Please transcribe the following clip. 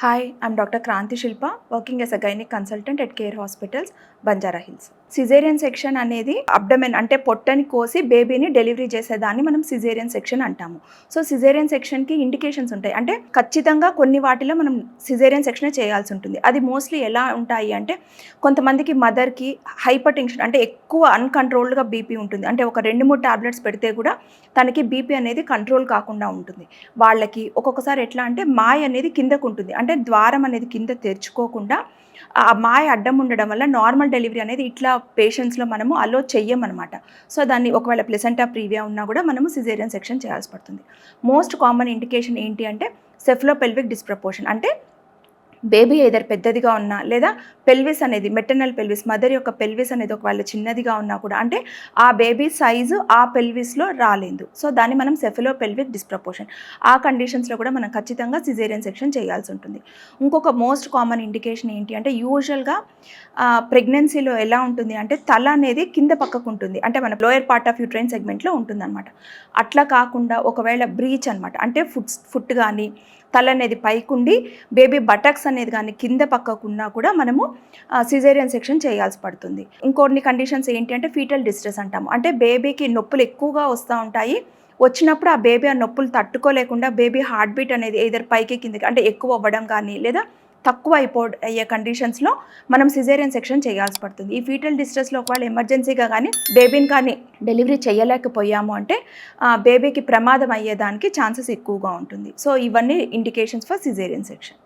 Hi, I'm Dr. Kranti Shilpa, working as a gynec consultant at Care Hospitals, Banjara Hills. Caesarean section అనేది abdomen అంటే పొట్టని కోసి బేబీని delivery చేసేదాన్ని మనం caesarean section అంటాము. సో సిజేరియన్ సెక్షన్కి ఇండికేషన్స్ ఉంటాయి. అంటే ఖచ్చితంగా కొన్ని వాటిలో మనం సిజేరియన్ సెక్షనే చేయాల్సి ఉంటుంది. అది మోస్ట్లీ ఎలా ఉంటాయి అంటే కొంతమందికి మదర్కి హైపర్ టెన్షన్ అంటే ఎక్కువ అన్కంట్రోల్డ్గా బీపీ ఉంటుంది. అంటే ఒక 2-3 టాబ్లెట్స్ పెడితే కూడా తనకి బీపీ అనేది కంట్రోల్ కాకుండా ఉంటుంది. వాళ్ళకి ఒక్కొక్కసారి ఎట్లా అంటే మాయ అనేది కిందకు ఉంటుంది. అంటే ద్వారం అనేది కింద తెరుచుకోకుండా ఆ మాయ అడ్డం ఉండడం వల్ల నార్మల్ డెలివరీ అనేది ఇట్లా పేషెంట్స్లో మనము అలో చెయ్యమన్నమాట. సో దాన్ని ఒకవేళ ప్లెసెంటా ప్రీవియా ఉన్నా కూడా మనము సిజేరియన్ సెక్షన్ చేయాల్సి పడుతుంది. మోస్ట్ కామన్ ఇండికేషన్ ఏంటి అంటే సెఫ్లోపెల్విక్ డిస్ప్రపోర్షన్. అంటే బేబీ ఏదర్ పెద్దదిగా ఉన్నా లేదా పెల్విస్ అనేది మెటర్నల్ పెల్విస్ మదర్ యొక్క పెల్విస్ అనేది ఒకవేళ చిన్నదిగా ఉన్నా కూడా అంటే ఆ బేబీ సైజు ఆ పెల్విస్లో రాలేదు. సో దాన్ని మనం సెఫెలోపెల్విక్ డిస్ప్రపోర్షన్. ఆ కండిషన్స్లో కూడా మనం ఖచ్చితంగా సిజేరియన్ సెక్షన్ చేయాల్సి ఉంటుంది. ఇంకొక మోస్ట్ కామన్ ఇండికేషన్ ఏంటి అంటే యూజువల్గా ప్రెగ్నెన్సీలో ఎలా ఉంటుంది అంటే తల అనేది కింద పక్కకు ఉంటుంది. అంటే మన లోయర్ పార్ట్ ఆఫ్ యూట్రైన్ సెగ్మెంట్లో ఉంటుందన్నమాట. అట్లా కాకుండా ఒకవేళ బ్రీచ్ అనమాట అంటే ఫుట్ కానీ తల అనేది పైకుండి బేబీ బటక్స్ అనేది కానీ కింద పక్కకున్నా కూడా మనము సిజేరియన్ సెక్షన్ చేయాల్సి పడుతుంది. ఇంకొన్ని కండిషన్స్ ఏంటి అంటే ఫీటల్ డిస్ట్రెస్ అంటాము. అంటే బేబీకి నొప్పులు ఎక్కువగా వస్తూ ఉంటాయి. వచ్చినప్పుడు ఆ బేబీ ఆ నొప్పులు తట్టుకోలేకుండా బేబీ హార్ట్ బీట్ అనేది ఏదర్ పైకి కిందకి అంటే ఎక్కువ అవ్వడం కానీ లేదా తక్కువ అయ్యే కండిషన్స్లో మనం సిజేరియన్ సెక్షన్ చేయాల్సి పడుతుంది. ఈ ఫీటల్ డిస్ట్రెస్లో ఒకవేళ ఎమర్జెన్సీగా కానీ బేబీని కానీ డెలివరీ చేయలేకపోయాము అంటే బేబీకి ప్రమాదం అయ్యేదానికి ఛాన్సెస్ ఎక్కువగా ఉంటుంది. సో ఇవన్నీ ఇండికేషన్స్ ఫర్ సిజేరియన్ సెక్షన్.